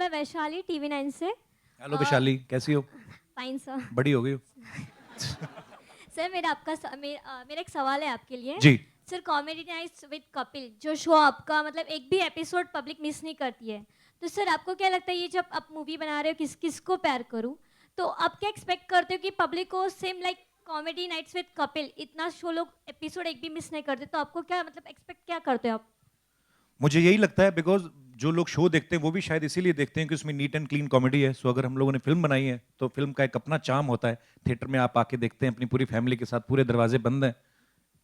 मैं वैशाली TV9 से। Hello Vaishali, कैसी हो? Fine sir. बड़ी हो गई हो। सर मेरा एक सवाल है आपके लिए। जी। Sir comedy nights with Kapil जो शो आपका मतलब एक भी एपिसोड पब्लिक मिस नहीं करती है, तो सर आपको क्या लगता है ये जब आप मूवी बना रहे हो किस किस को प्यार करूं, तो आप क्या एक्सपेक्ट करते हो कि पब्लिक को same like comedy nights with Kapil इतना शो लोग एपिसोड एक भी मिस नहीं करते, तो आपको क्या मतलब एक्सपेक्ट क्या करते हो आप? मुझे यही लगता है बिकॉज जो लोग शो देखते हैं वो भी शायद इसीलिए देखते हैं कि उसमें नीट एंड क्लीन कॉमेडी है। सो अगर हम लोगों ने फिल्म बनाई है तो फिल्म का एक अपना चार्म होता है। थिएटर में आप आके देखते हैं अपनी पूरी फैमिली के साथ, पूरे दरवाजे बंद हैं,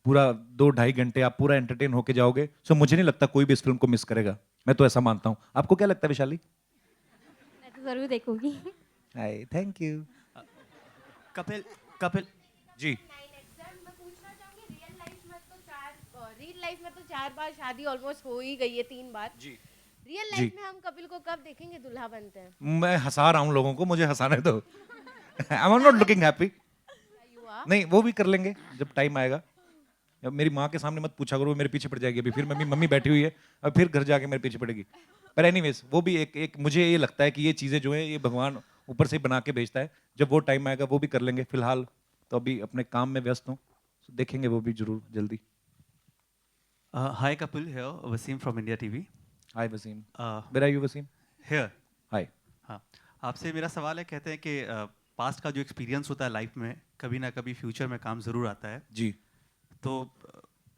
पूरा 2-2.5 घंटे आप पूरा एंटरटेन होके जाओगे। सो मुझे नहीं लगता कोई भी इस फिल्म को मिस करेगा। मैं तो ऐसा मानता हूँ। आपको क्या लगता है वैशाली? मैं तो जरूर देखूंगी। हाय, थैंक यू। कपिल कपिल जी। मैं पूछना चाहूंगी रियल लाइफ में तो 4 बार शादी ऑलमोस्ट हो ही गई है, 3 बार। जी। रियल जी। लाइफ में हम कपिल को कब देखेंगे दुल्हा बनते हैं? मैं हंसा रहा हूँ लोगों को, मुझे हंसाने दो। I am not looking happy. You are? नहीं, वो भी कर लेंगे जब टाइम आएगा। अब मेरी माँ के सामने मत पूछा करो, वो मेरे पीछे पड़ जाएगी। अभी फिर मम्मी बैठी हुई है, अब फिर घर जाके मेरे पीछे पड़ेगी। पर एनीवेज वो भी एक मुझे ये लगता है कि ये चीज़ें जो है ये भगवान ऊपर से बना के भेजता है। जब वो टाइम आएगा वो भी कर लेंगे। फिलहाल तो अभी अपने काम में व्यस्त हूँ, देखेंगे वो भी जरूर जल्दी। Hi Kapil, here Wasim from India TV. Hi Wasim. Where are you Wasim? Here. Hi. हाँ, आपसे मेरा सवाल है, कहते हैं कि पास्ट का जो एक्सपीरियंस होता है लाइफ में कभी ना कभी फ्यूचर में काम ज़रूर आता है। जी। तो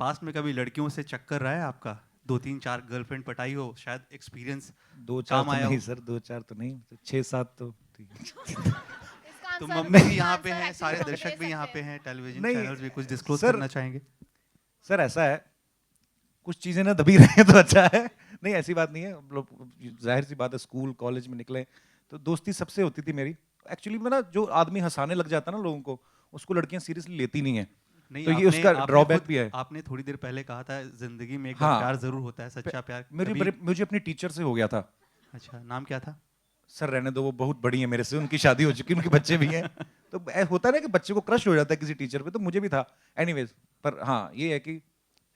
पास्ट में कभी लड़कियों से चक्कर रहा है आपका? 2-3-4 गर्लफ्रेंड पटाई हो, शायद एक्सपीरियंस 2-4 काम तो आया नहीं हो। सर, 2-4 तो नहीं, 6-7 तो ठीक है। इसका तो आंसर मम्मी भी इसका यहाँ पे आंसर हैं, actually सारे हम दे दर्शक भी यहाँ सकते पे हैं। हैं, टेलीविजन नहीं, चैनल्स भी कुछ डिस्क्लोज सर- करना चाहेंगे? सर ऐसा है, कुछ चीजें ना दबी रहे तो अच्छा है। नहीं ऐसी बात नहीं है, हम लोग जाहिर सी बात है स्कूल कॉलेज में निकले तो दोस्ती सबसे होती थी मेरी। एक्चुअली में ना जो आदमी हंसाने लग जाता है ना लोगों को, उसको लड़कियां सीरियसली लेती नहीं है। नहीं, तो ये आपने उसका आपने ड्रॉबैक खुद भी है। आपने थोड़ी देर पहले कहा था जिंदगी में एक बार हाँ। प्यार जरूर होता है, सच्चा प्यार। कभी मुझे अपनी टीचर से हो गया था। अच्छा, नाम क्या था? सर रहने दो, वो बहुत बड़ी है मेरे से, उनकी शादी हो चुकी है, उनके बच्चे भी हैं। तो होता है ना कि बच्चे को क्रश हो जाता है किसी टीचर पे, तो मुझे भी था। एनीवेज, पर हाँ ये है कि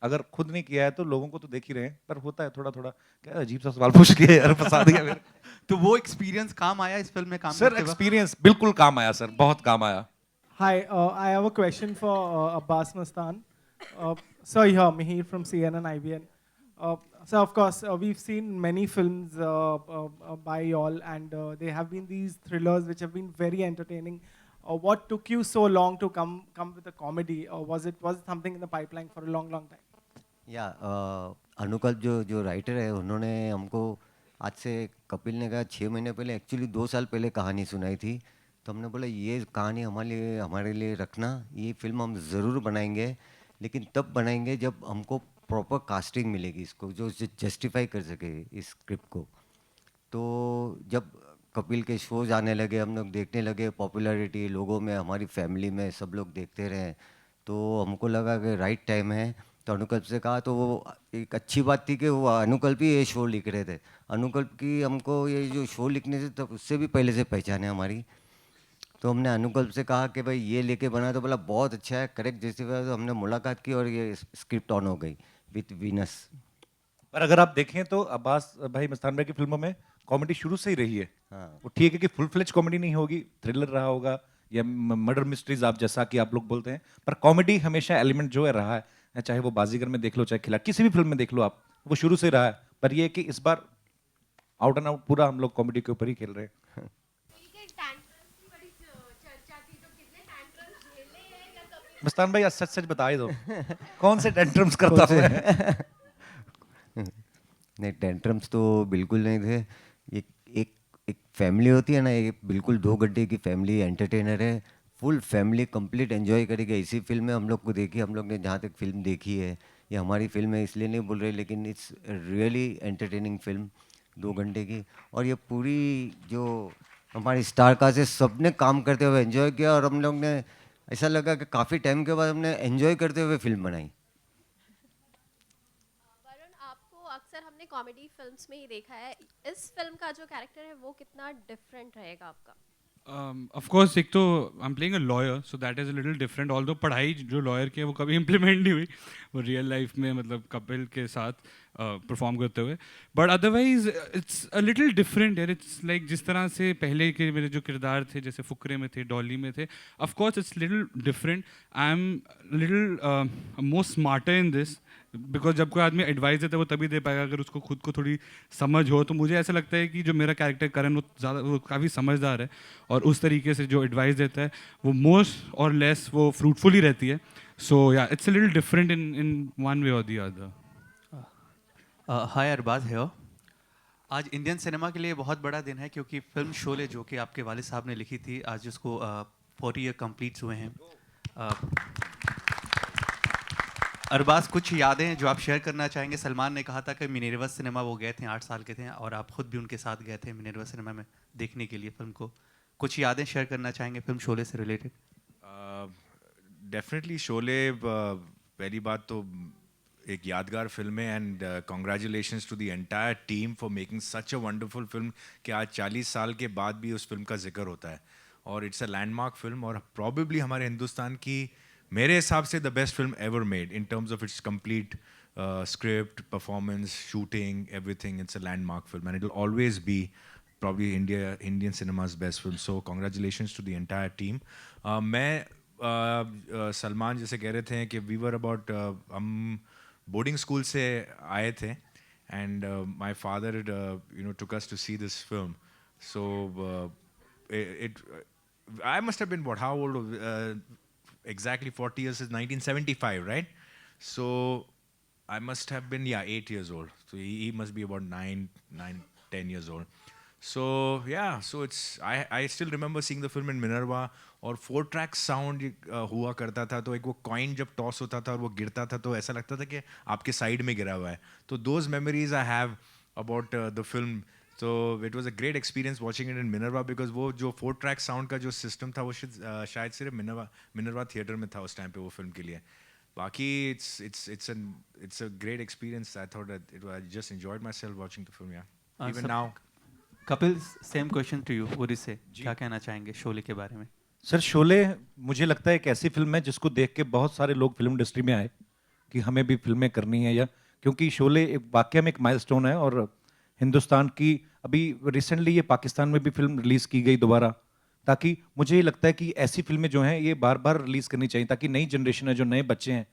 अगर खुद नहीं किया है तो लोगों को तो देख ही रहे हैं, पर होता है थोड़ा थोड़ा। क्या अजीब सा सवाल पूछ लिया यार, फंसा दिया मेरे। तो वो एक्सपीरियंस काम आया इस फिल्म में काम सर करते वक्त? एक्सपीरियंस बिल्कुल काम आया सर, बहुत काम आया। Hi, I have a question for Abbas Mustan. Sir, here, Mihir from CNN IBN. So, of course, we've seen many films by y'all, and they have been these thrillers which have been very entertaining. What took you so long to come with a comedy? Or was it something in the pipeline for a long time? या अनुकल्प जो writer है उन्होंने हमको आज से, कपिल ने कहा 6 महीने पहले, एक्चुअली 2 साल पहले कहानी सुनाई थी। तो हमने बोला ये कहानी हमारे लिए रखना, ये फिल्म हम ज़रूर बनाएंगे, लेकिन तब बनाएंगे जब हमको प्रॉपर कास्टिंग मिलेगी इसको, जो जस्टिफाई कर सके इस स्क्रिप्ट को। तो जब कपिल के शोज आने लगे, हम लोग देखने लगे, पॉपुलैरिटी लोगों में, हमारी फैमिली में सब लोग देखते रहे, तो हमको लगा कि राइट टाइम है। तो अनुकल्प से कहा, तो वो एक अच्छी बात थी कि वो अनुकल्प ही ये शो लिख रहे थे। अनुकल्प की हमको ये जो शो लिखने से तब उससे भी पहले से पहचान है हमारी। तो हमने अनुकल्प से कहा कि भाई ये लेके बना, तो बोला बहुत अच्छा है, करेक्ट जस्टिफाई। तो हमने मुलाकात की और ये स्क्रिप्ट ऑन हो गई विथ वीनस। पर अगर आप देखें तो अब्बास भाई, मस्तान भाई की फिल्मों में कॉमेडी शुरू से ही रही है। हाँ। वो ठीक है कि फुल फ्लेज कॉमेडी नहीं होगी, थ्रिलर रहा होगा या मर्डर मिस्ट्रीज आप जैसा कि आप लोग बोलते हैं, पर कॉमेडी हमेशा एलिमेंट जो है रहा है। चाहे वो बाजीगर में देख लो, चाहे खिलाड़ी, किसी भी फिल्म में देख लो आप, वो शुरू से रहा है। पर ये है कि इस बार आउट एंड आउट पूरा हम लोग कॉमेडी के ऊपर ही खेल रहे हैं। मस्तान भाई सच सच बता ही दो, कौन से टेंट्रम्स करता हूँ मैं? नहीं, टेंट्रम्स तो बिल्कुल नहीं थे। एक एक एक फैमिली होती है ना, एक बिल्कुल 2 गड्ढे की फैमिली, एंटरटेनर है, फुल फैमिली कंप्लीट एंजॉय करेगी। इसी फिल्म में हम लोग को देखी, हम लोग ने जहाँ तक फिल्म देखी है, ये हमारी फिल्म है इसलिए नहीं बोल रहे, लेकिन इट्स रियली एंटरटेनिंग फिल्म, 2 घंटे की। और ये पूरी जो हमारी स्टार कास्ट है, सब ने काम करते हुए एंजॉय किया, और हम लोग ने ऐसा लगा कि काफ़ी टाइम के बाद हमने एंजॉय करते हुए फिल्म बनाई। वरुण, आपको अक्सर हमने कॉमेडी फिल्म्स में ही देखा है, इस फिल्म का जो कैरेक्टर है वो कितना डिफरेंट रहेगा आपका? ऑफ कोर्स, एक तो I am playing a lawyer, so that is a little different. Although पढ़ाई जो लॉयर की है वो कभी इम्प्लीमेंट नहीं हुई वो रियल लाइफ में, मतलब कपिल के साथ। परफॉर्म करते हुए. But otherwise it's a little different यार. इट्स लाइक जिस तरह से पहले के मेरे जो किरदार थे, जैसे फुकरे में थे, डॉली में थे, of course it's little different. I am little more smarter in this, because जब कोई आदमी एडवाइस देता है वो तभी दे पाएगा अगर उसको खुद को थोड़ी समझ हो. तो मुझे ऐसा लगता है कि जो मेरा कैरेक्टर करण वो काफ़ी समझदार है, और उस तरीके से जो एडवाइस देता है वो मोस्ट और लेस वो फ्रूटफुल ही रहती है. सो या it's a little different in one way और द अदर. हाय अरबाज है. आज इंडियन सिनेमा के लिए बहुत बड़ा दिन है, क्योंकि फिल्म शोले जो कि आपके वालिद साहब ने लिखी थी, आज उसको 40 ईयर कंप्लीट हुए हैं. अरबाज, कुछ यादें जो आप शेयर करना चाहेंगे? सलमान ने कहा था कि मिनेर्वा सिनेमा वो गए थे, 8 साल के थे, और आप खुद भी उनके साथ गए थे मिनेर्वा सिनेमा में देखने के लिए फिल्म को. कुछ यादें शेयर करना चाहेंगे फिल्म शोले से रिलेटेड? डेफिनेटली शोले, पहली बात तो एक यादगार फिल्म है, and congratulations to the entire team for making such a wonderful film कि आज 40 साल के बाद भी उस फिल्म का जिक्र होता है, और इट्स अ लैंडमार्क फिल्म, और प्रॉबेबली हमारे हिंदुस्तान की, मेरे हिसाब से, the best film ever made in terms of its complete script, performance, shooting, everything. It's a landmark film and it will always be probably Indian cinema's best film. So congratulations to the entire team. मैं सलमान जैसे कह रहे थे कि we were about हम boarding school से आए थे, and my father took us to see this film. So I must have been how old? Exactly 40 years is 1975, right? So I must have been 8 years old. So he must be about 10 years old. So yeah, so it's I still remember seeing the film in Minerva, और 4-track sound हुआ करता था, तो एक वो coin जब toss होता था और वो गिरता था तो ऐसा लगता था कि आपके साइड में गिरा हुआ है. तो those memories I have about the film. So it was a great experience watching it in Minerva, because वो जो 4-track sound का जो system था वो शायद सिर्फ Minerva theater में था उस टाइम पे वो फिल्म के लिए. बाकी it's a great experience. I thought that I just enjoyed myself watching the film. Yeah, even now. Kapil, same question to you. Uri से क्या कहना चाहेंगे शोले के बारे में? सर, शोले मुझे लगता है एक ऐसी फिल्म है जिसको देख के बहुत सारे लोग फिल्म इंडस्ट्री में आए कि हमें भी फिल्में करनी है, या क्योंकि शोले एक वाकई में एक माइलस्टोन है, और हिंदुस्तान की अभी रिसेंटली ये पाकिस्तान में भी फिल्म रिलीज़ की गई दोबारा, ताकि मुझे ये लगता है कि ऐसी फिल्में जो हैं ये बार बार रिलीज़ करनी चाहिए, ताकि नई जनरेशन है, जो नए बच्चे हैं,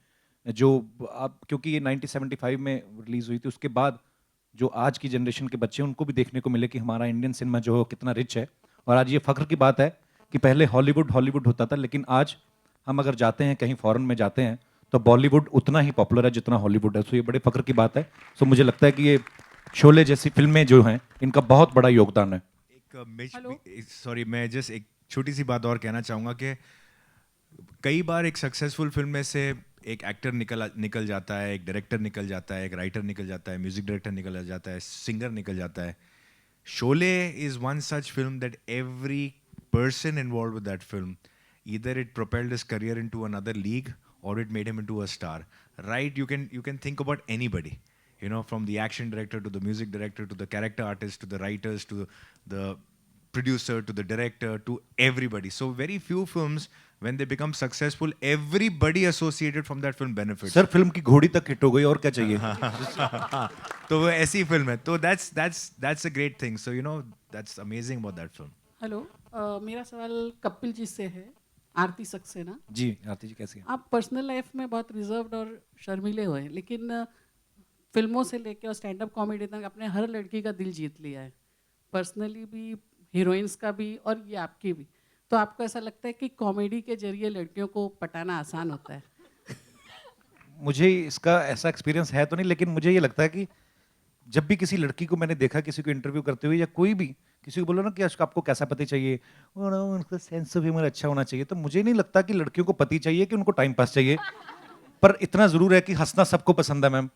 जो अब क्योंकि ये 1975 में रिलीज़ हुई थी, उसके बाद जो आज की जनरेशन के बच्चे हैं उनको भी देखने को मिले कि हमारा इंडियन सिनेमा जो है कितना रिच है. और आज ये फ़ख्र की बात है कि पहले हॉलीवुड होता था, लेकिन आज हम अगर जाते हैं कहीं फॉरेन में जाते हैं तो बॉलीवुड उतना ही पॉपुलर है जितना हॉलीवुड है. सो ये बड़े फ़ख्र की बात है. सो मुझे लगता है कि ये शोले जैसी फिल्में जो हैं इनका बहुत बड़ा योगदान है. सॉरी, मैं जस्ट एक छोटी सी बात और कहना चाहूँगा कि कई बार एक सक्सेसफुल फिल्म में से एक एक्टर निकल जाता है, एक डायरेक्टर निकल जाता है, एक राइटर निकल जाता है, म्यूजिक डायरेक्टर निकल जाता है, सिंगर निकल जाता है. Sholay is one such film that every person involved with that film, either it propelled his career into another league or it made him into a star. Right? You can think about anybody, from the action director to the music director to the character artist to the writers to the producer to the director to everybody. So very few films, when they become successful, everybody associated from that film benefits. Sir, film की घोड़ी तक hit हो गई, और क्या चाहिए? तो वो ऐसी फिल्म है. तो that's a great thing. So that's amazing about that film. Hello, मेरा सवाल कपिल जी से है. आरती सक्सेना जी. आरती जी कैसी हैं? आप पर्सनल लाइफ में बहुत रिजर्व्ड और शर्मीले हुए हैं, लेकिन फिल्मों से लेकर और स्टैंड अप कॉमेडी तक आपने हर लड़की का दिल जीत लिया है, पर्सनली भी, हीरोइंस का भी, और ये आपकी भी. तो आपको ऐसा लगता है कि कॉमेडी के जरिए लड़कियों को पटाना आसान होता है? मुझे इसका ऐसा एक्सपीरियंस है तो नहीं, लेकिन मुझे ये लगता है कि जब भी किसी लड़की को मैंने देखा, किसी को इंटरव्यू करते हुए, या कोई भी किसी को बोला ना कि आपको कैसा पति चाहिए, उनका सेंस ऑफ ह्यूमर अच्छा होना चाहिए, तो मुझे नहीं लगता कि लड़कियों को पति चाहिए, कि उनको टाइम पास चाहिए. पर इतना ज़रूर है कि हंसना सबको पसंद है मैम.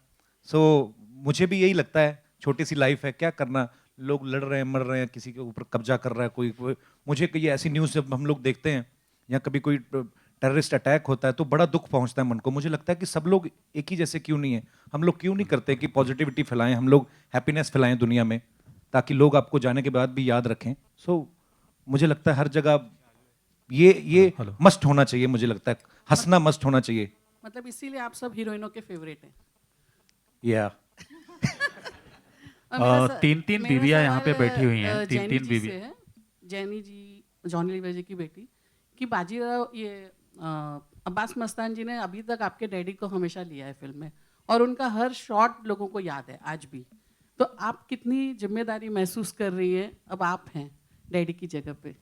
सो मुझे भी यही लगता है, छोटी सी लाइफ है, क्या करना, लोग लड़ रहे हैं, मर रहे हैं, किसी के ऊपर कब्जा कर रहा है कोई. मुझे कई ऐसी न्यूज़ जब हम लोग देखते हैं, या कभी कोई टेररिस्ट अटैक होता है, तो बड़ा दुख पहुंचता है मन को. मुझे लगता है कि सब लोग एक ही जैसे क्यों नहीं है, हम लोग क्यों नहीं करते कि पॉजिटिविटी फैलाएं, हम लोग हैप्पीनेस फैलाएं दुनिया में, ताकि लोग आपको जाने के बाद भी याद रखें. सो मुझे लगता है हर जगह ये मस्ट होना चाहिए. मुझे लगता है हंसना मस्ट होना चाहिए. मतलब इसीलिए आप सब हीरोइनों के फेवरेट हैं? या तीन तीन बीवियाँ यहाँ पे बैठी हुई हैं, तीन तीन बीवी। है जैनी जी, जॉनी लीवर जी की बेटी, कि बाजीराव ये अब्बास मस्तान जी ने अभी तक आपके डैडी को हमेशा लिया है फिल्म में, और उनका हर शॉट लोगों को याद है आज भी। तो आप कितनी जिम्मेदारी महसूस कर रही हैं, अब आप हैं डैडी की जगह पे?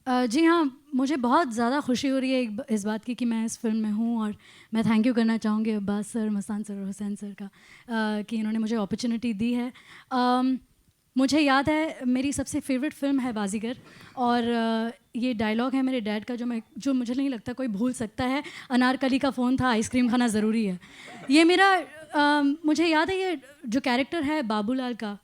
जी हाँ, मुझे बहुत ज़्यादा खुशी हो रही है इस बात की कि मैं इस फिल्म में हूँ, और मैं थैंक यू करना चाहूँगी अब्बास सर, मस्तान सर और हुसैन सर का कि इन्होंने मुझे अपॉर्चुनिटी दी है। मुझे याद है मेरी सबसे फेवरेट फिल्म है बाजीगर, और ये डायलॉग है मेरे डैड का जो मुझे नहीं लगता कोई भूल सकता है, अनारकली का फ़ोन था, आइसक्रीम खाना ज़रूरी है। ये मेरा मुझे याद है, ये जो कैरेक्टर है बाबूलाल का,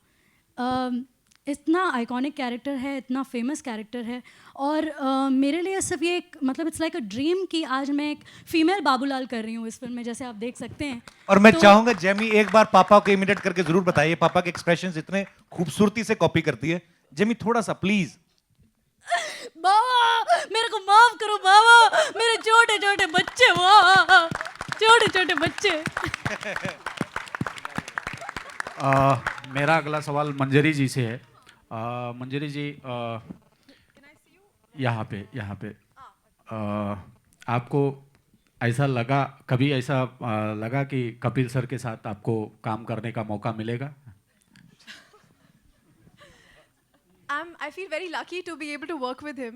इतना आइकॉनिक कैरेक्टर है, इतना फेमस कैरेक्टर है, और मेरे लिए सिर्फ ये एक मतलब इट्स लाइक अ ड्रीम कि आज मैं एक फीमेल बाबूलाल कर रही हूँ इस फिल्म में, जैसे आप देख सकते हैं। और मैं चाहूंगा जेमी एक बार पापा को इमिटेट करके जरूर बताइए, पापा के एक्सप्रेशंस इतने खूबसूरती से कॉपी करती है। जेमी थोड़ा सा प्लीज। बाबा मेरे को माफ करो बाबा, मेरे छोटे छोटे बच्चे, वाह छोटे छोटे बच्चे। मेरा अगला सवाल मंजरी जी से है। मंजरी जी, यहाँ पे आपको ऐसा लगा, कभी ऐसा लगा कि कपिल सर के साथ आपको काम करने का मौका मिलेगा? I feel very lucky to be able to work with him.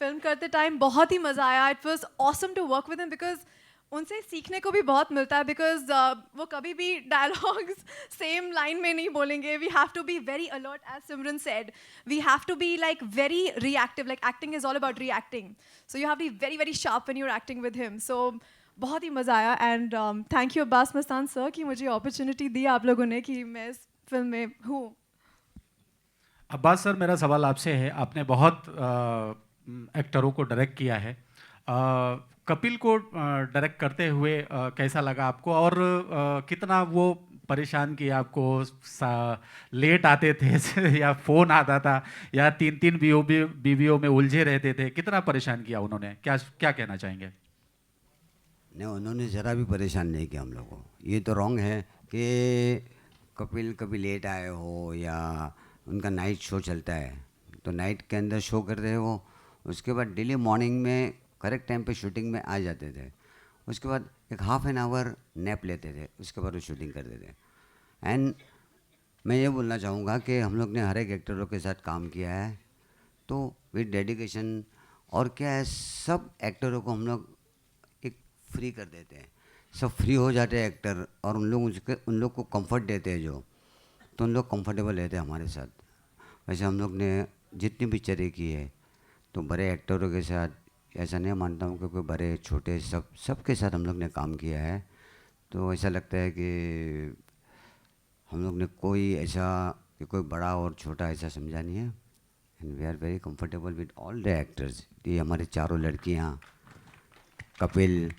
Film करते टाइम बहुत ही मज़ा आया. It was awesome to work with him because उनसे सीखने को भी बहुत मिलता है, बिकॉज वो कभी भी डायलॉग्स सेम लाइन में नहीं बोलेंगे. We have to be very alert, as Simran said. We have to be like very reactive, like acting is all about reacting. So you have to be very very sharp when you are acting with him. So बहुत ही मज़ा आया, and thank you Abbas Mastan sir कि मुझे opportunity दी आप लोगों ने कि मैं इस फिल्म में हूँ. अब्बास सर, मेरा सवाल आपसे है, आपने बहुत एक्टरों को डायरेक्ट किया है, कपिल को डायरेक्ट करते हुए कैसा लगा आपको, और कितना वो परेशान किया आपको? लेट आते थे या फ़ोन आता था, या तीन तीन बीवियों में उलझे रहते थे, कितना परेशान किया उन्होंने? क्या कहना चाहेंगे? नहीं, उन्होंने ज़रा भी परेशान नहीं किया हम लोग को. ये तो रॉन्ग है कि कपिल कभी लेट आए हो, या उनका नाइट शो चलता है तो नाइट के अंदर शो करते हैं वो, उसके बाद डेली मॉर्निंग में करेक्ट टाइम पे शूटिंग में आ जाते थे. उसके बाद एक हाफ एन आवर नैप लेते थे, उसके बाद वो शूटिंग करते थे. एंड मैं ये बोलना चाहूँगा कि हम लोग ने हर एक एक्टरों के साथ काम किया है, तो विद डेडिकेशन. और क्या है, सब एक्टरों को हम लोग एक फ्री कर देते हैं, सब फ्री हो जाते हैं एक्टर, और उन लोग को कंफर्ट देते हैं जो, तो उन लोग कंफर्टेबल रहते हैं हमारे साथ. वैसे हम लोग ने जितनी पिक्चरें की है तो बड़े एक्टरों के साथ, ऐसा नहीं मानता हूँ कि कोई बड़े छोटे सबके साथ हम लोग ने काम किया है. तो ऐसा लगता है कि हम लोग ने कोई ऐसा कि कोई बड़ा और छोटा ऐसा समझा नहीं है. And we are very comfortable with all the actors. ये हमारी चारों लड़कियाँ, कपिल,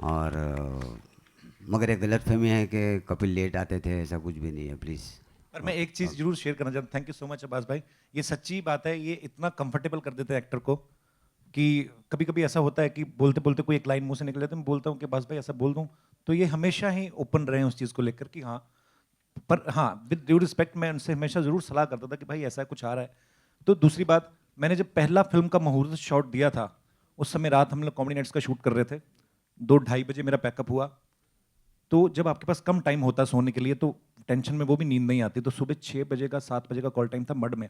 और मगर एक गलतफहमी है कि कपिल लेट आते थे, ऐसा कुछ भी नहीं है, प्लीज़. पर मैं एक चीज़ जरूर शेयर करना चाहता हूँ. Thank you so much Abbas भाई, ये सच्ची बात है. ये इतना कंफर्टेबल कर देते हैं एक्टर को कि कभी कभी ऐसा होता है कि बोलते बोलते कोई एक लाइन मुंह से निकल जाती है, मैं बोलता हूँ कि बस भाई ऐसा बोल दूँ, तो ये हमेशा ही ओपन रहे उस चीज़ को लेकर कि हाँ. पर हाँ, विद ड्यू रिस्पेक्ट मैं उनसे हमेशा ज़रूर सलाह करता था कि भाई ऐसा कुछ आ रहा है. तो दूसरी बात, मैंने जब पहला फिल्म का मुहूर्त शॉट दिया था, उस समय रात हम लोग कॉमेडी नाइट्स का शूट कर रहे थे. 2-2:30 बजे मेरा पैकअप हुआ. तो जब आपके पास कम टाइम होता है सोने के लिए, तो टेंशन में वो भी नींद नहीं आती. तो सुबह 6 बजे का 7 बजे का कॉल टाइम था मड में.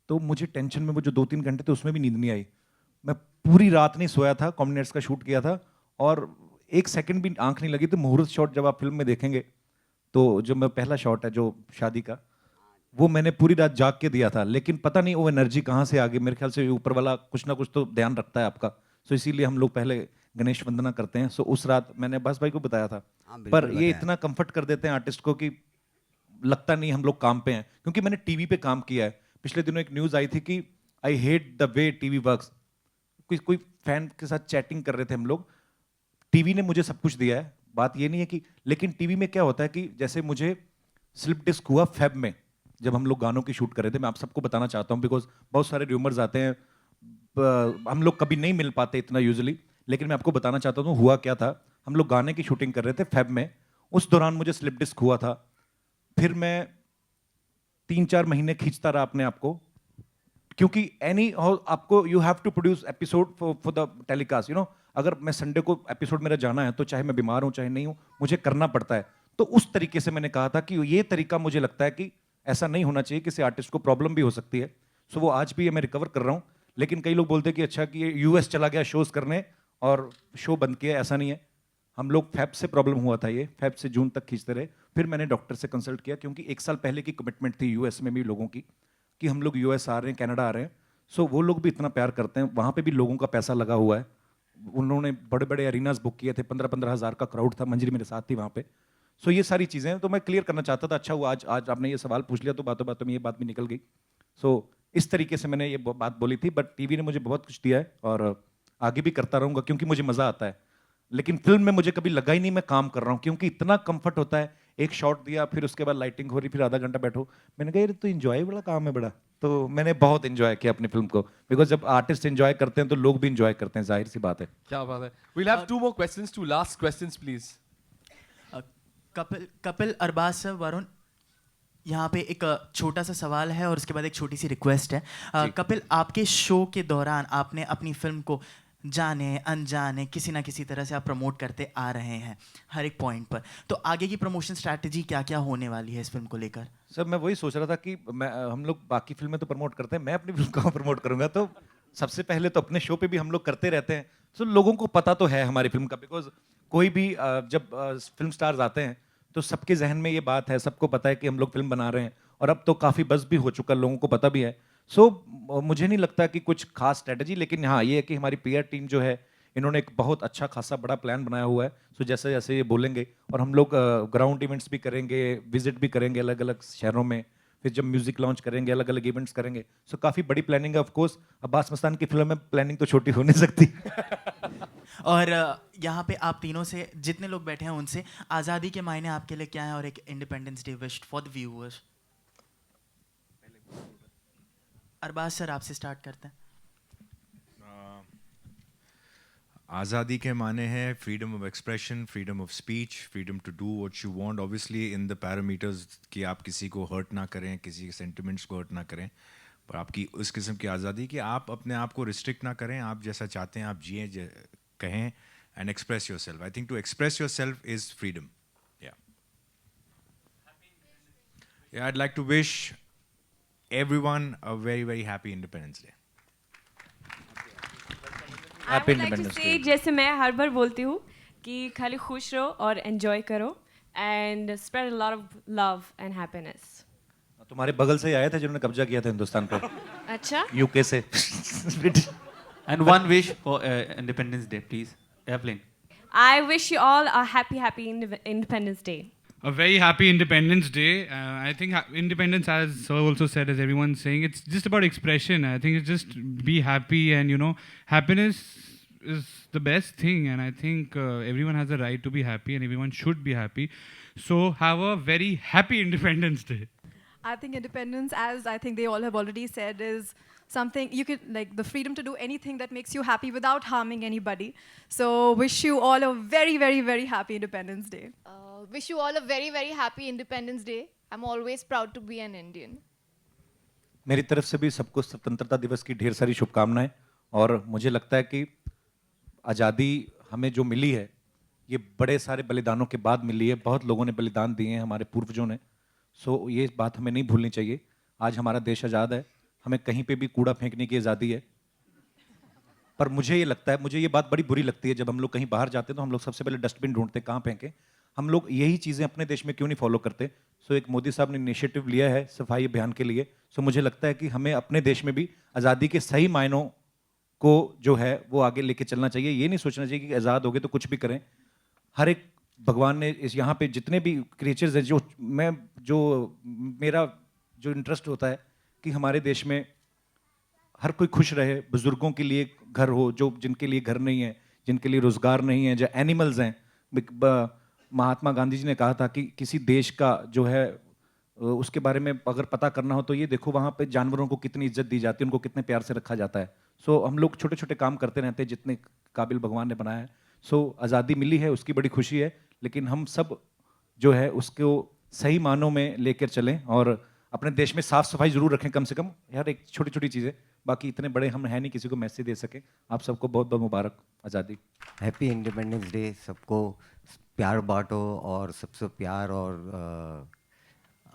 तो मुझे टेंशन में वो जो 2-3 घंटे थे उसमें भी नींद नहीं आई. मैं पूरी रात नहीं सोया था, कॉमेडी नाइट्स का शूट किया था, और 1 सेकंड भी आंख नहीं लगी. तो मुहूर्त शॉट जब आप फिल्म में देखेंगे, तो जो मैं पहला शॉट है जो शादी का, वो मैंने पूरी रात जाग के दिया था. लेकिन पता नहीं वो एनर्जी कहाँ से आ गई. मेरे ख्याल से ऊपर वाला कुछ ना कुछ तो ध्यान रखता है आपका. सो इसीलिए हम लोग पहले गणेश वंदना करते हैं. सो उस रात मैंने अब्बास भाई को बताया था. पर ये इतना कंफर्ट कर देते हैं आर्टिस्ट को कि लगता नहीं हम लोग काम पे हैं. क्योंकि मैंने टीवी पे काम किया है. पिछले दिनों एक न्यूज़ आई थी कि I hate the way TV works. कोई फैन के साथ चैटिंग कर रहे थे हम लोग. टीवी ने मुझे सब कुछ दिया है, बात ये नहीं है कि, लेकिन टीवी में क्या होता है कि जैसे मुझे स्लिप डिस्क हुआ फेब में, जब हम लोग गानों की शूट कर रहे थे. मैं आप सबको बताना चाहता हूँ बिकॉज बहुत सारे र्यूमर्स आते हैं, हम लोग कभी नहीं मिल पाते इतना यूजुअली. लेकिन मैं आपको बताना चाहता हूँ हुआ क्या था. हम लोग गाने की शूटिंग कर रहे थे फेब में, उस दौरान मुझे स्लिप डिस्क हुआ था. फिर मैं 3-4 महीने खींचता रहा अपने आप को, क्योंकि आपको you have to produce episode for the telecast, you know. अगर मैं संडे को एपिसोड मेरा जाना है तो चाहे मैं बीमार हूं चाहे नहीं हूं, मुझे करना पड़ता है। तो उस तरीके से मैंने कहा था कि ये तरीका मुझे लगता है कि ऐसा नहीं होना चाहिए, किसी आर्टिस्ट को प्रॉब्लम भी हो सकती है। सो वो आज भी है, मैं रिकवर कर रहा हूँ। लेकिन कई लोग बोलते हैं कि अच्छा कि ये यूएस चला गया शोज करने और शो बंद किया, ऐसा नहीं है। हम लोग फेब से प्रॉब्लम हुआ था, ये फेब से जून तक खींचते रहे। फिर मैंने डॉक्टर से कंसल्ट किया, क्योंकि 1 साल पहले की कमिटमेंट थी यूएस में भी लोगों की कि हम लोग यूएस आ रहे हैं, कनाडा आ रहे हैं। सो वो लोग भी इतना प्यार करते हैं, वहाँ पे भी लोगों का पैसा लगा हुआ है। उन्होंने बड़े बड़े अरीनाज बुक किए थे, 15-15 हज़ार का क्राउड था। मंजरी मेरे साथ थी वहाँ पे। सो ये सारी चीज़ें हैं, तो मैं क्लियर करना चाहता था। अच्छा हुआ आज आपने ये सवाल पूछ लिया, तो बातों बातों में ये बात भी निकल गई। सो इस तरीके से मैंने ये बात बोली थी। बट टीवी ने मुझे बहुत कुछ दिया है और आगे भी करता रहूँगा, क्योंकि मुझे मज़ा आता है। लेकिन फिल्म में मुझे कभी लगा ही नहीं मैं काम कर रहा हूँ, क्योंकि इतना कंफर्ट होता है। एक शॉट दिया, फिर उसके बाद लाइटिंग हो रही, फिर आधा घंटा बैठो। मैंने कहा ये तो इंजॉय वाला काम है बड़ा। तो मैंने बहुत इंजॉय किया अपनी फिल्म को, बिकॉज जब आर्टिस्ट इंजॉय करते हैं तो लोग भी इंजॉय करते हैं, जाहिर सी बात है। क्या बात है। We'll have 2 more questions, 2 last questions, please. Kapil, Arbaaz sir, Varun, यहाँ पे एक छोटा सा सवाल है और उसके बाद एक छोटी सी रिक्वेस्ट है। कपिल, आपके शो के दौरान आपने अपनी फिल्म को जाने अनजाने किसी ना किसी तरह से आप प्रमोट करते आ रहे हैं हर एक पॉइंट पर। तो आगे की प्रमोशन स्ट्रैटेजी क्या क्या होने वाली है इस फिल्म को लेकर? सर मैं वही सोच रहा था कि हम लोग बाकी फिल्में तो प्रमोट करते हैं, मैं अपनी फिल्म कहाँ प्रमोट करूंगा। तो सबसे पहले तो अपने शो पे भी हम लोग करते रहते हैं, तो लोगों को पता तो है हमारी फिल्म का। बिकॉज कोई भी जब फिल्म स्टार्स आते हैं तो सबके जहन में ये बात है, सबको पता है कि हम लोग फिल्म बना रहे हैं, और अब तो काफ़ी बज़ भी हो चुका, लोगों को पता भी है। सो मुझे नहीं लगता कि कुछ खास स्ट्रेटजी, लेकिन हाँ ये है कि हमारी पीआर टीम जो है, इन्होंने एक बहुत अच्छा खासा बड़ा प्लान बनाया हुआ है। सो जैसे जैसे ये बोलेंगे, और हम लोग ग्राउंड इवेंट्स भी करेंगे, विजिट भी करेंगे अलग अलग शहरों में। फिर जब म्यूजिक लॉन्च करेंगे, अलग अलग इवेंट्स करेंगे। सो काफ़ी बड़ी प्लानिंग है। ऑफ कोर्स अब्बास मस्तान की फिल्म में प्लानिंग तो छोटी हो नहीं सकती। और यहाँ पे आप तीनों से, जितने लोग बैठे हैं उनसे, आज़ादी के मायने आपके लिए क्या है और एक independence day wish for the viewers. Arbaaz sir, आपसे स्टार्ट करते हैं। आज़ादी के माने हैं freedom of expression, freedom of speech, freedom to do what you want, obviously in the parameters कि आप किसी को हर्ट ना करें, किसी के सेंटिमेंट्स को हर्ट ना करें, पर आपकी उस किस्म की आज़ादी कि आप अपने आप को रिस्ट्रिक्ट ना करें, आप जैसा चाहते हैं आप जिए, कहें, and express yourself. I think to express yourself is freedom. या I'd like to wish everyone a very, very happy Independence Day. I would like to say, जैसे मैं हर बार बोलती हूँ कि खाली खुश रहो और एंजॉय करो, and spread a lot of love and happiness. तुम्हारे बगल से ही आए थे जिन्होंने कब्जा किया था हिंदुस्तान पर। अच्छा? यूके से। And one wish for Independence Day, please. Airplane. I wish you all a happy Independence Day. A very happy Independence Day. I think independence, as Sir also said, as everyone's saying, it's just about expression. I think it's just be happy, and you know, happiness is the best thing, and I think everyone has a right to be happy, and everyone should be happy. So have a very happy Independence Day. I think independence, as I think they all have already said, is something you could, like, the freedom to do anything that makes you happy without harming anybody. So wish you all a very, very, very happy Independence Day. Wish you all a very, very happy Independence Day. I'm always proud to be an Indian. मेरी तरफ से भी सबको स्वतंत्रता दिवस की ढेर सारी शुभकामनाएं। और मुझे लगता है कि आज़ादी हमें जो मिली है, ये बड़े सारे बलिदानों के बाद मिली है। बहुत लोगों ने बलिदान दिए हैं, हमारे पूर्वजों ने। सो ये बात हमें नहीं भूलनी चाहिए। आज हमारा देश आज़ाद है, हमें कहीं पे भी कूड़ा फेंकने की आज़ादी है। पर मुझे ये लगता है, मुझे ये बात बड़ी बुरी लगती है, जब हम लोग कहीं बाहर जाते हैं तो हम लोग सबसे पहले डस्टबिन ढूंढते, कहाँ फेंकें। हम लोग यही चीज़ें अपने देश में क्यों नहीं फॉलो करते। सो एक मोदी साहब ने इनिशिएटिव लिया है सफाई अभियान के लिए। सो मुझे लगता है कि हमें अपने देश में भी आज़ादी के सही मायनों को जो है वो आगे लेके चलना चाहिए। ये नहीं सोचना चाहिए कि आज़ाद हो गए तो कुछ भी करें। हर एक भगवान ने इस यहाँ पे जितने भी क्रिएचर्स हैं, मेरा जो इंटरेस्ट होता है कि हमारे देश में हर कोई खुश रहे, बुजुर्गों के लिए घर हो, जो जिनके लिए घर नहीं है, जिनके लिए रोजगार नहीं है, जो एनिमल्स हैं। महात्मा गांधी जी ने कहा था कि किसी देश का जो है उसके बारे में अगर पता करना हो तो ये देखो वहाँ पे जानवरों को कितनी इज्जत दी जाती है, उनको कितने प्यार से रखा जाता है। सो हम लोग छोटे छोटे काम करते रहते हैं जितने काबिल भगवान ने बनाया है। सो आज़ादी मिली है, उसकी बड़ी खुशी है, लेकिन हम सब जो है उसको सही मानों में लेकर चलें और अपने देश में साफ सफाई जरूर रखें कम से कम। यार एक छोटी छोटी चीज़ें, बाकी इतने बड़े हम हैं नहीं किसी को मैसेज दे सके। आप सबको बहुत बहुत मुबारक आज़ादी। Happy independence day. सबको प्यार बांटो और सबसे प्यार और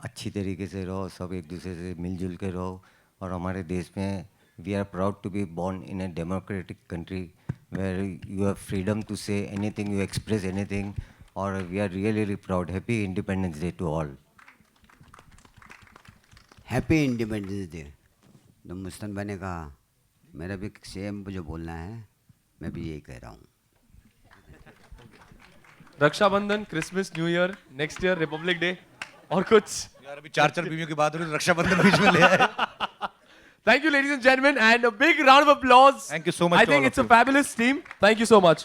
अच्छी तरीके से रहो, सब एक दूसरे से मिलजुल के रहो। और हमारे देश में we are proud to be born in a democratic country where you have freedom to say anything, you express anything, और we are really really proud. Happy Independence Day to all. Happy independence day. तो मुस्तन भाई ने कहा, मेरा भी same जो बोलना है, मैं भी यही कह रहा हूँ। Rakshabandhan, Christmas, new year, next year republic day और कुछ यार अभी 4 बीवियों की बात हो रही है, रक्षाबंधन बीच में ले आए। Thank you, ladies and gentlemen, and a big round of applause. Thank you so much. I think it's a fabulous team. Thank you so much.